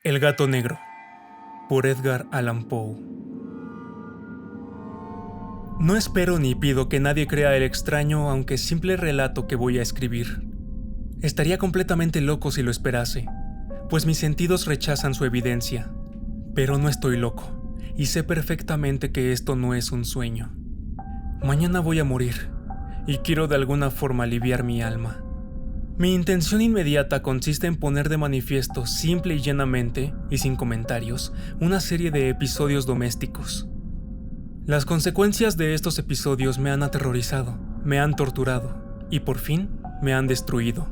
El gato negro, por Edgar Allan Poe. No espero ni pido que nadie crea el extraño aunque simple relato que voy a escribir. Estaría completamente loco si lo esperase, pues mis sentidos rechazan su evidencia. Pero no estoy loco, y sé perfectamente que esto no es un sueño. Mañana voy a morir, y quiero de alguna forma aliviar mi alma. Mi intención inmediata consiste en poner de manifiesto simple y llanamente, y sin comentarios, una serie de episodios domésticos. Las consecuencias de estos episodios me han aterrorizado, me han torturado, y por fin me han destruido.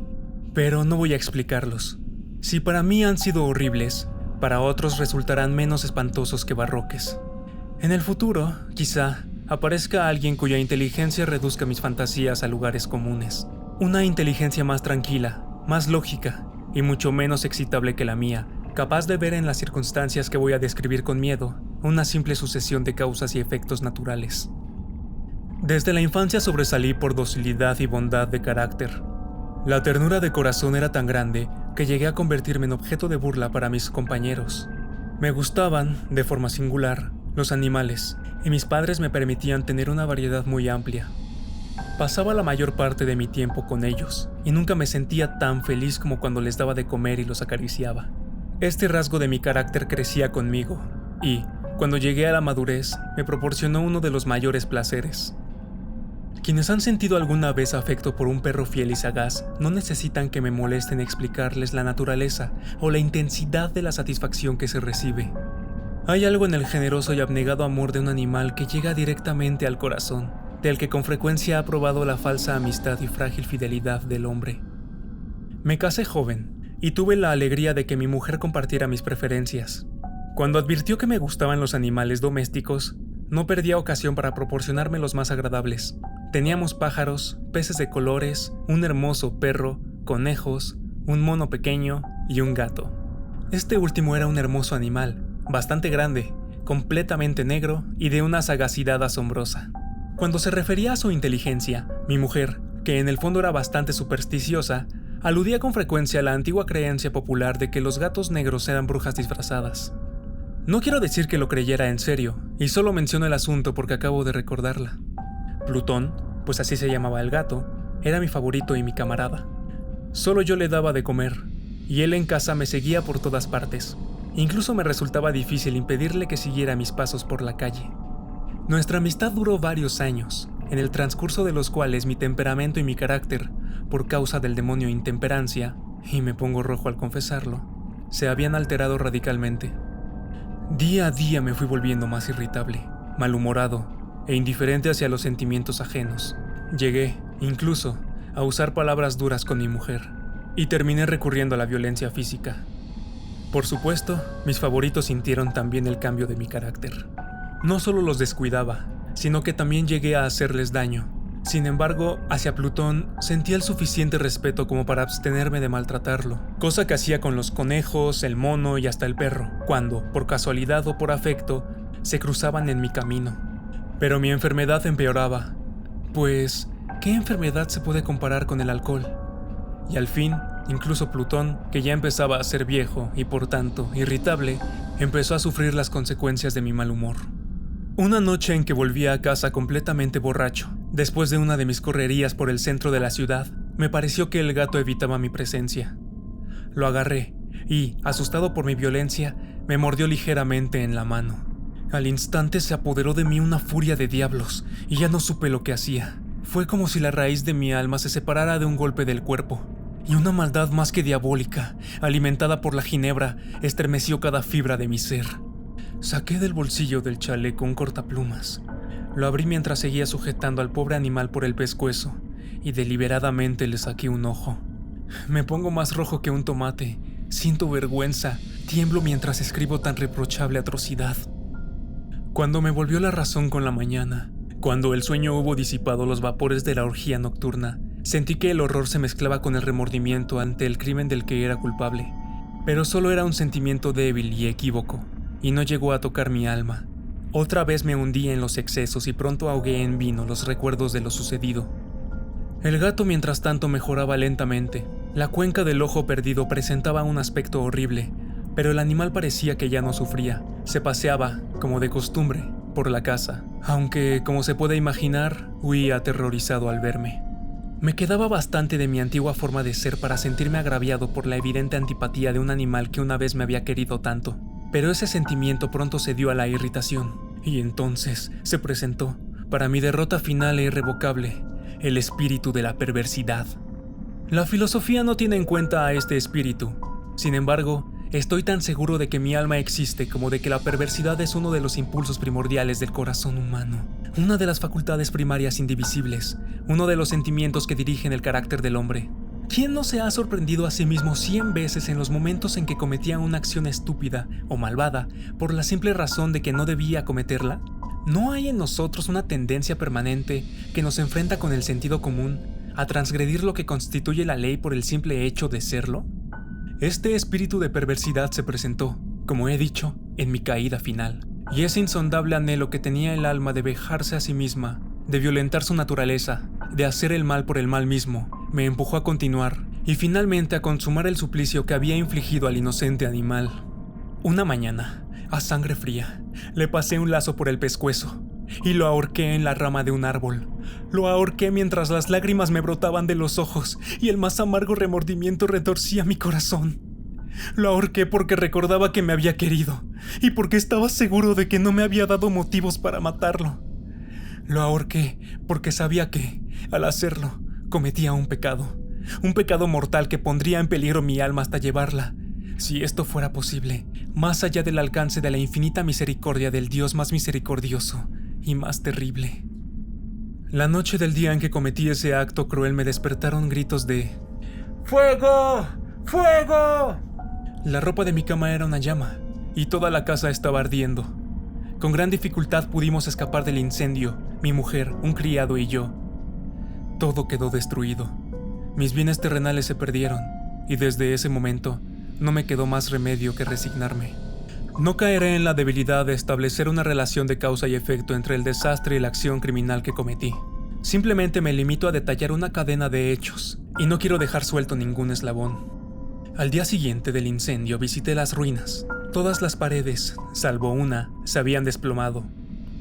Pero no voy a explicarlos. Si para mí han sido horribles, para otros resultarán menos espantosos que barroques. En el futuro, quizá, aparezca alguien cuya inteligencia reduzca mis fantasías a lugares comunes. Una inteligencia más tranquila, más lógica y mucho menos excitable que la mía, capaz de ver en las circunstancias que voy a describir con miedo una simple sucesión de causas y efectos naturales. Desde la infancia sobresalí por docilidad y bondad de carácter. La ternura de corazón era tan grande que llegué a convertirme en objeto de burla para mis compañeros. Me gustaban, de forma singular, los animales, y mis padres me permitían tener una variedad muy amplia. Pasaba la mayor parte de mi tiempo con ellos, y nunca me sentía tan feliz como cuando les daba de comer y los acariciaba. Este rasgo de mi carácter crecía conmigo, y, cuando llegué a la madurez, me proporcionó uno de los mayores placeres. Quienes han sentido alguna vez afecto por un perro fiel y sagaz no necesitan que me molesten explicarles la naturaleza o la intensidad de la satisfacción que se recibe. Hay algo en el generoso y abnegado amor de un animal que llega directamente al corazón, del que con frecuencia ha probado la falsa amistad y frágil fidelidad del hombre. Me casé joven y tuve la alegría de que mi mujer compartiera mis preferencias. Cuando advirtió que me gustaban los animales domésticos, no perdía ocasión para proporcionarme los más agradables. Teníamos pájaros, peces de colores, un hermoso perro, conejos, un mono pequeño y un gato. Este último era un hermoso animal, bastante grande, completamente negro y de una sagacidad asombrosa. Cuando se refería a su inteligencia, mi mujer, que en el fondo era bastante supersticiosa, aludía con frecuencia a la antigua creencia popular de que los gatos negros eran brujas disfrazadas. No quiero decir que lo creyera en serio, y solo menciono el asunto porque acabo de recordarla. Plutón, pues así se llamaba el gato, era mi favorito y mi camarada. Solo yo le daba de comer, y él en casa me seguía por todas partes. Incluso me resultaba difícil impedirle que siguiera mis pasos por la calle. Nuestra amistad duró varios años, en el transcurso de los cuales mi temperamento y mi carácter, por causa del demonio intemperancia, y me pongo rojo al confesarlo, se habían alterado radicalmente. Día a día me fui volviendo más irritable, malhumorado e indiferente hacia los sentimientos ajenos. Llegué, incluso, a usar palabras duras con mi mujer, y terminé recurriendo a la violencia física. Por supuesto, mis favoritos sintieron también el cambio de mi carácter. No solo los descuidaba, sino que también llegué a hacerles daño. Sin embargo, hacia Plutón sentía el suficiente respeto como para abstenerme de maltratarlo, cosa que hacía con los conejos, el mono y hasta el perro, cuando, por casualidad o por afecto, se cruzaban en mi camino. Pero mi enfermedad empeoraba, pues, ¿qué enfermedad se puede comparar con el alcohol? Y al fin, incluso Plutón, que ya empezaba a ser viejo y por tanto irritable, empezó a sufrir las consecuencias de mi mal humor. Una noche en que volvía a casa completamente borracho, después de una de mis correrías por el centro de la ciudad, me pareció que el gato evitaba mi presencia. Lo agarré y, asustado por mi violencia, me mordió ligeramente en la mano. Al instante se apoderó de mí una furia de diablos y ya no supe lo que hacía. Fue como si la raíz de mi alma se separara de un golpe del cuerpo, y una maldad más que diabólica, alimentada por la ginebra, estremeció cada fibra de mi ser. Saqué del bolsillo del chaleco un cortaplumas. Lo abrí mientras seguía sujetando al pobre animal por el pescuezo y deliberadamente le saqué un ojo. Me pongo más rojo que un tomate, siento vergüenza, tiemblo mientras escribo tan reprochable atrocidad. Cuando me volvió la razón con la mañana, cuando el sueño hubo disipado los vapores de la orgía nocturna, sentí que el horror se mezclaba con el remordimiento ante el crimen del que era culpable, pero solo era un sentimiento débil y equívoco, y no llegó a tocar mi alma. Otra vez me hundí en los excesos y pronto ahogué en vino los recuerdos de lo sucedido. El gato mientras tanto mejoraba lentamente. La cuenca del ojo perdido presentaba un aspecto horrible, pero el animal parecía que ya no sufría. Se paseaba, como de costumbre, por la casa, aunque, como se puede imaginar, huía aterrorizado al verme. Me quedaba bastante de mi antigua forma de ser para sentirme agraviado por la evidente antipatía de un animal que una vez me había querido tanto, pero ese sentimiento pronto cedió a la irritación, y entonces se presentó, para mi derrota final e irrevocable, el espíritu de la perversidad. La filosofía no tiene en cuenta a este espíritu. Sin embargo, estoy tan seguro de que mi alma existe como de que la perversidad es uno de los impulsos primordiales del corazón humano, una de las facultades primarias indivisibles, uno de los sentimientos que dirigen el carácter del hombre. ¿Quién no se ha sorprendido a sí mismo 100 veces en los momentos en que cometía una acción estúpida o malvada por la simple razón de que no debía cometerla? ¿No hay en nosotros una tendencia permanente que nos enfrenta con el sentido común a transgredir lo que constituye la ley por el simple hecho de serlo? Este espíritu de perversidad se presentó, como he dicho, en mi caída final, y ese insondable anhelo que tenía el alma de vejarse a sí misma, de violentar su naturaleza, de hacer el mal por el mal mismo, me empujó a continuar y finalmente a consumar el suplicio que había infligido al inocente animal. Una mañana, a sangre fría, le pasé un lazo por el pescuezo y lo ahorqué en la rama de un árbol. Lo ahorqué mientras las lágrimas me brotaban de los ojos y el más amargo remordimiento retorcía mi corazón. Lo ahorqué porque recordaba que me había querido y porque estaba seguro de que no me había dado motivos para matarlo. Lo ahorqué porque sabía que, al hacerlo, cometía un pecado mortal que pondría en peligro mi alma hasta llevarla, si esto fuera posible, más allá del alcance de la infinita misericordia del Dios más misericordioso y más terrible. La noche del día en que cometí ese acto cruel me despertaron gritos de ¡Fuego! ¡Fuego! La ropa de mi cama era una llama y toda la casa estaba ardiendo. Con gran dificultad pudimos escapar del incendio, mi mujer, un criado y yo. Todo quedó destruido. Mis bienes terrenales se perdieron y desde ese momento no me quedó más remedio que resignarme. No caeré en la debilidad de establecer una relación de causa y efecto entre el desastre y la acción criminal que cometí. Simplemente me limito a detallar una cadena de hechos y no quiero dejar suelto ningún eslabón. Al día siguiente del incendio visité las ruinas. Todas las paredes, salvo una, se habían desplomado.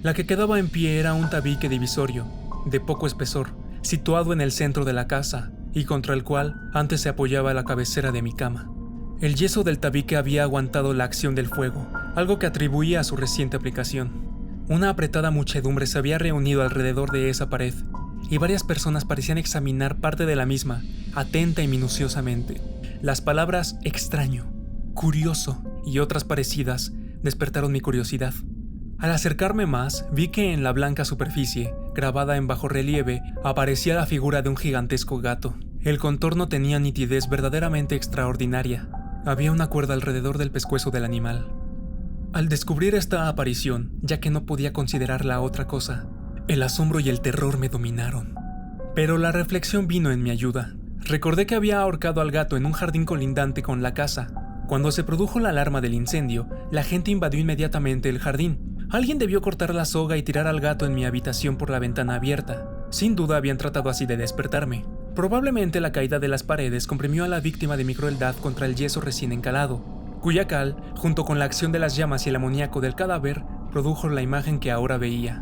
La que quedaba en pie era un tabique divisorio, de poco espesor, situado en el centro de la casa y contra el cual antes se apoyaba la cabecera de mi cama. El yeso del tabique había aguantado la acción del fuego, algo que atribuía a su reciente aplicación. Una apretada muchedumbre se había reunido alrededor de esa pared, y varias personas parecían examinar parte de la misma, atenta y minuciosamente. Las palabras extraño, curioso y otras parecidas despertaron mi curiosidad. Al acercarme más, vi que en la blanca superficie, grabada en bajorrelieve, aparecía la figura de un gigantesco gato. El contorno tenía nitidez verdaderamente extraordinaria. Había una cuerda alrededor del pescuezo del animal. Al descubrir esta aparición, ya que no podía considerarla otra cosa, el asombro y el terror me dominaron. Pero la reflexión vino en mi ayuda. Recordé que había ahorcado al gato en un jardín colindante con la casa. Cuando se produjo la alarma del incendio, la gente invadió inmediatamente el jardín. Alguien debió cortar la soga y tirar al gato en mi habitación por la ventana abierta. Sin duda habían tratado así de despertarme. Probablemente la caída de las paredes comprimió a la víctima de mi crueldad contra el yeso recién encalado, cuya cal, junto con la acción de las llamas y el amoníaco del cadáver, produjo la imagen que ahora veía.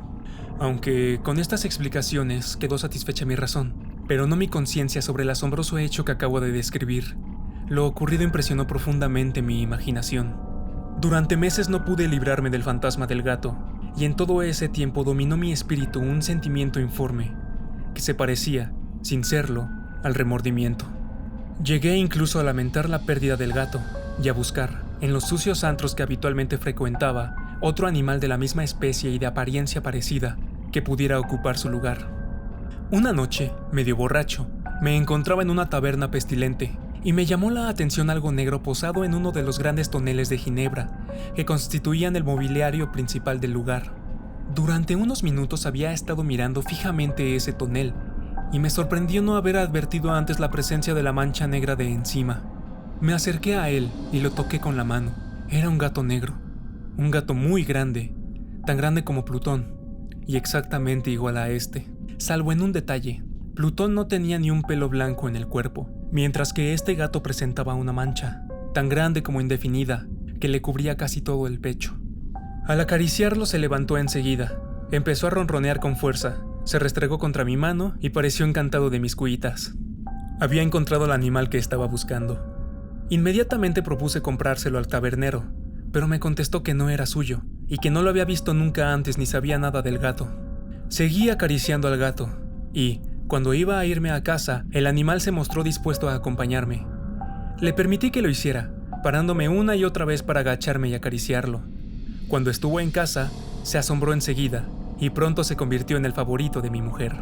Aunque con estas explicaciones quedó satisfecha mi razón, pero no mi conciencia sobre el asombroso hecho que acabo de describir. Lo ocurrido impresionó profundamente mi imaginación. Durante meses no pude librarme del fantasma del gato, y en todo ese tiempo dominó mi espíritu un sentimiento informe, que se parecía, sin serlo, al remordimiento. Llegué incluso a lamentar la pérdida del gato, y a buscar, en los sucios antros que habitualmente frecuentaba, otro animal de la misma especie y de apariencia parecida, que pudiera ocupar su lugar. Una noche, medio borracho, me encontraba en una taberna pestilente, y me llamó la atención algo negro posado en uno de los grandes toneles de ginebra que constituían el mobiliario principal del lugar. Durante unos minutos había estado mirando fijamente ese tonel y me sorprendió no haber advertido antes la presencia de la mancha negra de encima. Me acerqué a él y lo toqué con la mano. Era un gato negro, un gato muy grande, tan grande como Plutón, y exactamente igual a este, salvo en un detalle. Plutón no tenía ni un pelo blanco en el cuerpo, mientras que este gato presentaba una mancha, tan grande como indefinida, que le cubría casi todo el pecho. Al acariciarlo se levantó enseguida, empezó a ronronear con fuerza, se restregó contra mi mano y pareció encantado de mis cuitas. Había encontrado el animal que estaba buscando. Inmediatamente propuse comprárselo al tabernero, pero me contestó que no era suyo y que no lo había visto nunca antes ni sabía nada del gato. Seguí acariciando al gato y, cuando iba a irme a casa, el animal se mostró dispuesto a acompañarme. Le permití que lo hiciera, parándome una y otra vez para agacharme y acariciarlo. Cuando estuvo en casa, se asombró enseguida y pronto se convirtió en el favorito de mi mujer.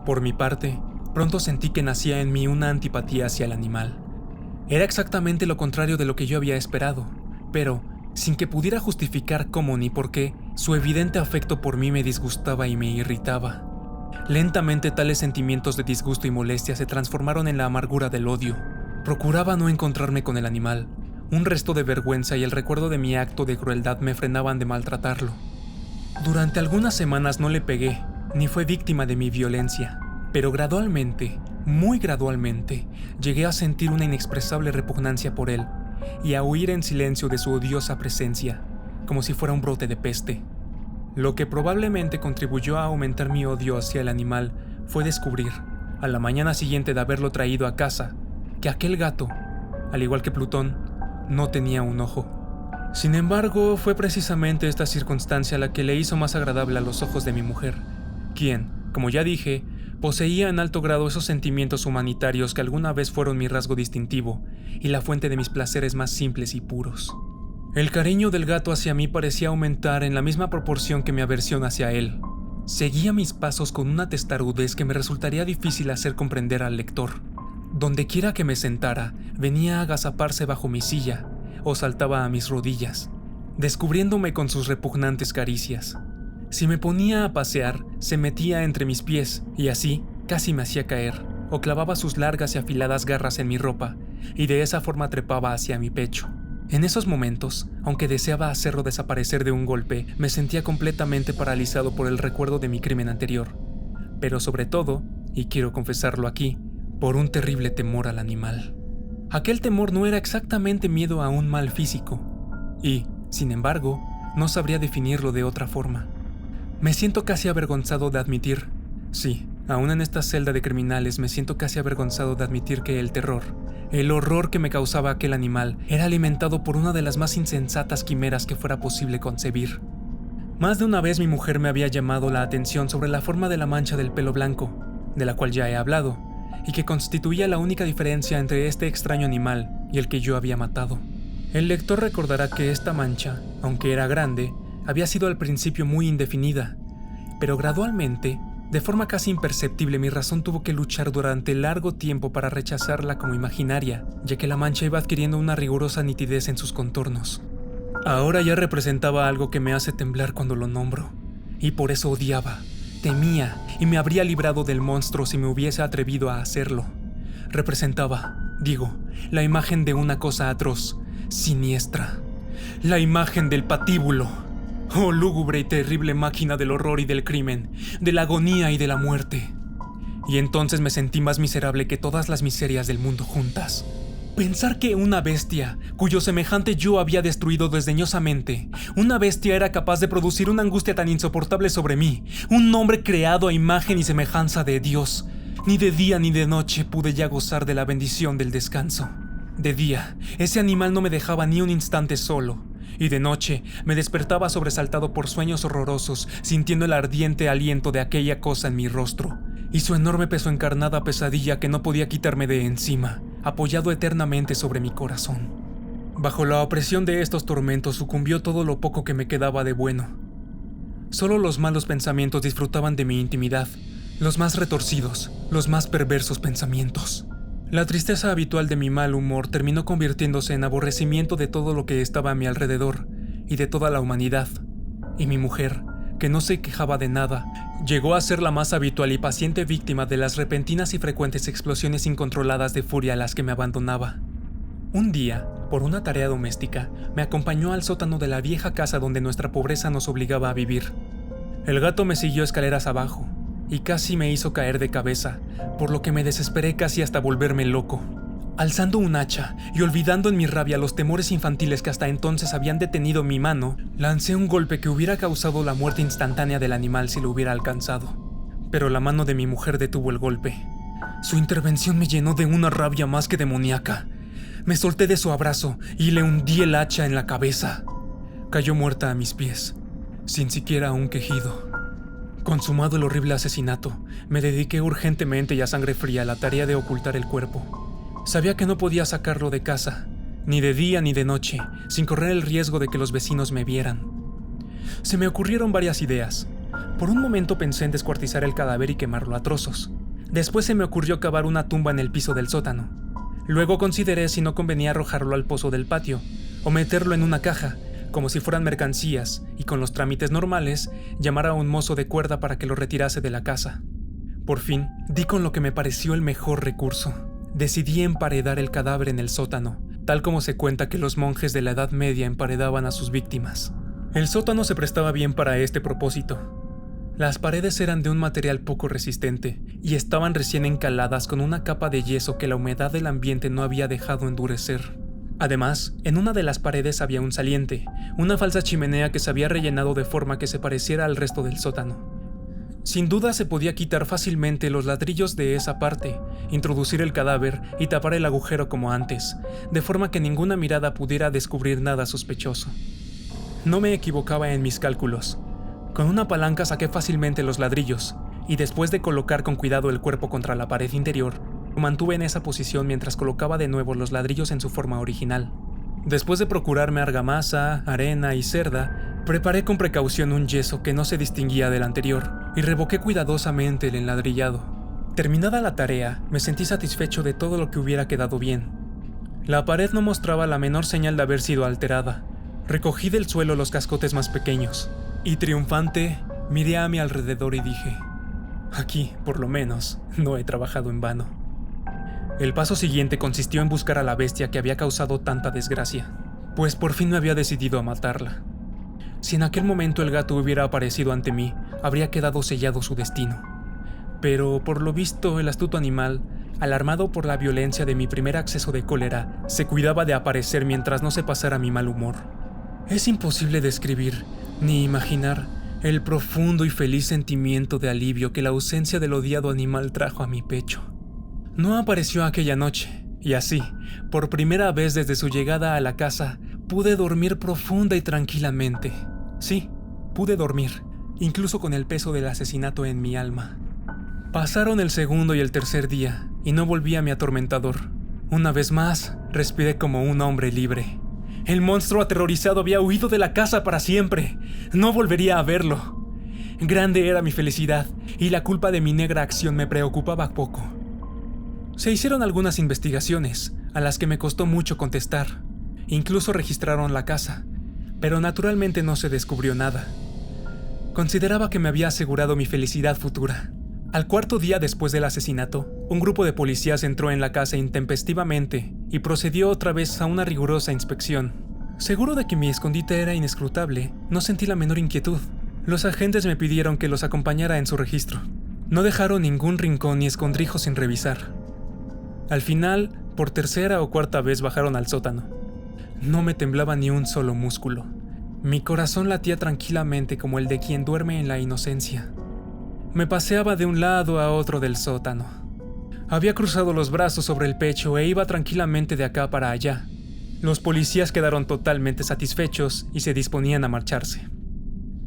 Por mi parte, pronto sentí que nacía en mí una antipatía hacia el animal. Era exactamente lo contrario de lo que yo había esperado, pero, sin que pudiera justificar cómo ni por qué, su evidente afecto por mí me disgustaba y me irritaba. Lentamente tales sentimientos de disgusto y molestia se transformaron en la amargura del odio. Procuraba no encontrarme con el animal. Un resto de vergüenza y el recuerdo de mi acto de crueldad me frenaban de maltratarlo. Durante algunas semanas no le pegué, ni fue víctima de mi violencia, pero gradualmente, muy gradualmente, llegué a sentir una inexpresable repugnancia por él y a huir en silencio de su odiosa presencia, como si fuera un brote de peste. Lo que probablemente contribuyó a aumentar mi odio hacia el animal fue descubrir, a la mañana siguiente de haberlo traído a casa, que aquel gato, al igual que Plutón, no tenía un ojo. Sin embargo, fue precisamente esta circunstancia la que le hizo más agradable a los ojos de mi mujer, quien, como ya dije, poseía en alto grado esos sentimientos humanitarios que alguna vez fueron mi rasgo distintivo y la fuente de mis placeres más simples y puros. El cariño del gato hacia mí parecía aumentar en la misma proporción que mi aversión hacia él. Seguía mis pasos con una testarudez que me resultaría difícil hacer comprender al lector. Dondequiera que me sentara, venía a agazaparse bajo mi silla o saltaba a mis rodillas, descubriéndome con sus repugnantes caricias. Si me ponía a pasear, se metía entre mis pies y así casi me hacía caer, o clavaba sus largas y afiladas garras en mi ropa y de esa forma trepaba hacia mi pecho. En esos momentos, aunque deseaba hacerlo desaparecer de un golpe, me sentía completamente paralizado por el recuerdo de mi crimen anterior, pero sobre todo, y quiero confesarlo aquí, por un terrible temor al animal. Aquel temor no era exactamente miedo a un mal físico, y, sin embargo, no sabría definirlo de otra forma. Me siento casi avergonzado de admitir, sí, aún en esta celda de criminales me siento casi avergonzado de admitir que el horror que me causaba aquel animal era alimentado por una de las más insensatas quimeras que fuera posible concebir. Más de una vez mi mujer me había llamado la atención sobre la forma de la mancha del pelo blanco, de la cual ya he hablado, y que constituía la única diferencia entre este extraño animal y el que yo había matado. El lector recordará que esta mancha, aunque era grande, había sido al principio muy indefinida, pero gradualmente, de forma casi imperceptible, mi razón tuvo que luchar durante largo tiempo para rechazarla como imaginaria, ya que la mancha iba adquiriendo una rigurosa nitidez en sus contornos. Ahora ya representaba algo que me hace temblar cuando lo nombro, y por eso odiaba, temía y me habría librado del monstruo si me hubiese atrevido a hacerlo. Representaba, digo, la imagen de una cosa atroz, siniestra, la imagen del patíbulo. Oh, lúgubre y terrible máquina del horror y del crimen, de la agonía y de la muerte. Y entonces me sentí más miserable que todas las miserias del mundo juntas. Pensar que una bestia, cuyo semejante yo había destruido desdeñosamente, una bestia era capaz de producir una angustia tan insoportable sobre mí, un hombre creado a imagen y semejanza de Dios. Ni de día ni de noche pude ya gozar de la bendición del descanso. De día, ese animal no me dejaba ni un instante solo, y de noche me despertaba sobresaltado por sueños horrorosos, sintiendo el ardiente aliento de aquella cosa en mi rostro, y su enorme peso encarnada pesadilla que no podía quitarme de encima, apoyado eternamente sobre mi corazón. Bajo la opresión de estos tormentos sucumbió todo lo poco que me quedaba de bueno. Solo los malos pensamientos disfrutaban de mi intimidad, los más retorcidos, los más perversos pensamientos. La tristeza habitual de mi mal humor terminó convirtiéndose en aborrecimiento de todo lo que estaba a mi alrededor y de toda la humanidad. Y mi mujer, que no se quejaba de nada, llegó a ser la más habitual y paciente víctima de las repentinas y frecuentes explosiones incontroladas de furia a las que me abandonaba. Un día, por una tarea doméstica, me acompañó al sótano de la vieja casa donde nuestra pobreza nos obligaba a vivir. El gato me siguió escaleras abajo y casi me hizo caer de cabeza, por lo que me desesperé casi hasta volverme loco. Alzando un hacha y olvidando en mi rabia los temores infantiles que hasta entonces habían detenido mi mano, lancé un golpe que hubiera causado la muerte instantánea del animal si lo hubiera alcanzado. Pero la mano de mi mujer detuvo el golpe. Su intervención me llenó de una rabia más que demoníaca. Me solté de su abrazo y le hundí el hacha en la cabeza. Cayó muerta a mis pies, sin siquiera un quejido. Consumado el horrible asesinato, me dediqué urgentemente y a sangre fría a la tarea de ocultar el cuerpo. Sabía que no podía sacarlo de casa, ni de día ni de noche, sin correr el riesgo de que los vecinos me vieran. Se me ocurrieron varias ideas. Por un momento pensé en descuartizar el cadáver y quemarlo a trozos. Después se me ocurrió cavar una tumba en el piso del sótano. Luego consideré si no convenía arrojarlo al pozo del patio, o meterlo en una caja, como si fueran mercancías, y con los trámites normales, llamar a un mozo de cuerda para que lo retirase de la casa. Por fin, di con lo que me pareció el mejor recurso. Decidí emparedar el cadáver en el sótano, tal como se cuenta que los monjes de la Edad Media emparedaban a sus víctimas. El sótano se prestaba bien para este propósito. Las paredes eran de un material poco resistente y estaban recién encaladas con una capa de yeso que la humedad del ambiente no había dejado endurecer. Además, en una de las paredes había un saliente, una falsa chimenea que se había rellenado de forma que se pareciera al resto del sótano. Sin duda se podía quitar fácilmente los ladrillos de esa parte, introducir el cadáver y tapar el agujero como antes, de forma que ninguna mirada pudiera descubrir nada sospechoso. No me equivocaba en mis cálculos. Con una palanca saqué fácilmente los ladrillos, y después de colocar con cuidado el cuerpo contra la pared interior, lo mantuve en esa posición mientras colocaba de nuevo los ladrillos en su forma original. Después de procurarme argamasa, arena y cerda, preparé con precaución un yeso que no se distinguía del anterior y revoqué cuidadosamente el enladrillado. Terminada la tarea, me sentí satisfecho de todo lo que hubiera quedado bien. La pared no mostraba la menor señal de haber sido alterada. Recogí del suelo los cascotes más pequeños y, triunfante, miré a mi alrededor y dije: aquí, por lo menos, no he trabajado en vano. El paso siguiente consistió en buscar a la bestia que había causado tanta desgracia, pues por fin me había decidido a matarla. Si en aquel momento el gato hubiera aparecido ante mí, habría quedado sellado su destino. Pero, por lo visto, el astuto animal, alarmado por la violencia de mi primer acceso de cólera, se cuidaba de aparecer mientras no se pasara mi mal humor. Es imposible describir, ni imaginar, el profundo y feliz sentimiento de alivio que la ausencia del odiado animal trajo a mi pecho. No apareció aquella noche, y así, por primera vez desde su llegada a la casa, pude dormir profunda y tranquilamente. Sí, pude dormir, incluso con el peso del asesinato en mi alma. Pasaron el segundo y el tercer día, y no volví a mi atormentador. Una vez más, respiré como un hombre libre. El monstruo aterrorizado había huido de la casa para siempre. No volvería a verlo. Grande era mi felicidad, y la culpa de mi negra acción me preocupaba poco. Se hicieron algunas investigaciones, a las que me costó mucho contestar. Incluso registraron la casa, pero naturalmente no se descubrió nada. Consideraba que me había asegurado mi felicidad futura. Al cuarto día después del asesinato, un grupo de policías entró en la casa intempestivamente y procedió otra vez a una rigurosa inspección. Seguro de que mi escondite era inescrutable, no sentí la menor inquietud. Los agentes me pidieron que los acompañara en su registro. No dejaron ningún rincón ni escondrijo sin revisar. Al final, por tercera o cuarta vez bajaron al sótano. No me temblaba ni un solo músculo. Mi corazón latía tranquilamente como el de quien duerme en la inocencia. Me paseaba de un lado a otro del sótano. Había cruzado los brazos sobre el pecho e iba tranquilamente de acá para allá. Los policías quedaron totalmente satisfechos y se disponían a marcharse.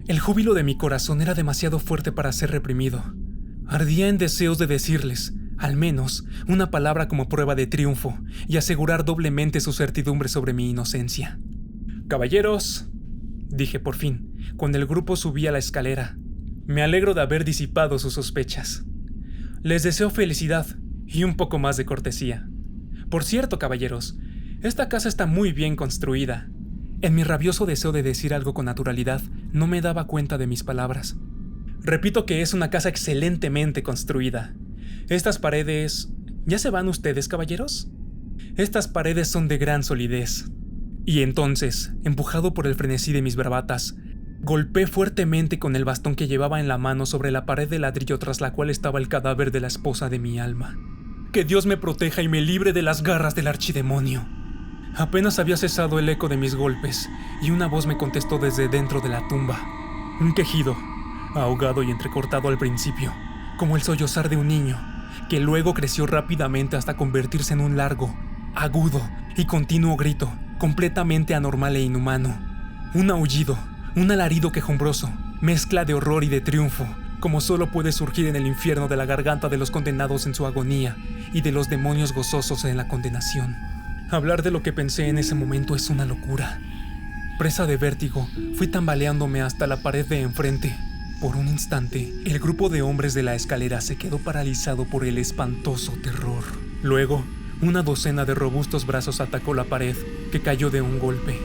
El júbilo de mi corazón era demasiado fuerte para ser reprimido. Ardía en deseos de decirles, al menos, una palabra como prueba de triunfo y asegurar doblemente su certidumbre sobre mi inocencia. «Caballeros», dije por fin, cuando el grupo subía la escalera, «me alegro de haber disipado sus sospechas. Les deseo felicidad y un poco más de cortesía. Por cierto, caballeros, esta casa está muy bien construida». En mi rabioso deseo de decir algo con naturalidad, no me daba cuenta de mis palabras. «Repito que es una casa excelentemente construida. Estas paredes... ¿Ya se van ustedes, caballeros? Estas paredes son de gran solidez». Y entonces, empujado por el frenesí de mis bravatas, golpeé fuertemente con el bastón que llevaba en la mano sobre la pared de ladrillo tras la cual estaba el cadáver de la esposa de mi alma. Que Dios me proteja y me libre de las garras del archidemonio. Apenas había cesado el eco de mis golpes y una voz me contestó desde dentro de la tumba. Un quejido, ahogado y entrecortado al principio, como el sollozar de un niño, que luego creció rápidamente hasta convertirse en un largo, agudo y continuo grito, completamente anormal e inhumano. Un aullido, un alarido quejumbroso, mezcla de horror y de triunfo, como solo puede surgir en el infierno de la garganta de los condenados en su agonía y de los demonios gozosos en la condenación. Hablar de lo que pensé en ese momento es una locura. Presa de vértigo, fui tambaleándome hasta la pared de enfrente. Por un instante, el grupo de hombres de la escalera se quedó paralizado por el espantoso terror. Luego, una docena de robustos brazos atacó la pared, que cayó de un golpe.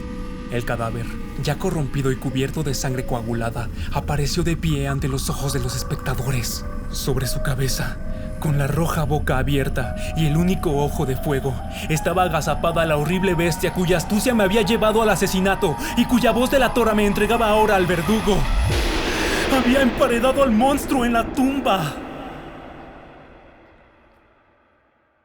El cadáver, ya corrompido y cubierto de sangre coagulada, apareció de pie ante los ojos de los espectadores. Sobre su cabeza, con la roja boca abierta y el único ojo de fuego, estaba agazapada la horrible bestia cuya astucia me había llevado al asesinato y cuya voz delatora me entregaba ahora al verdugo. Había emparedado al monstruo en la tumba.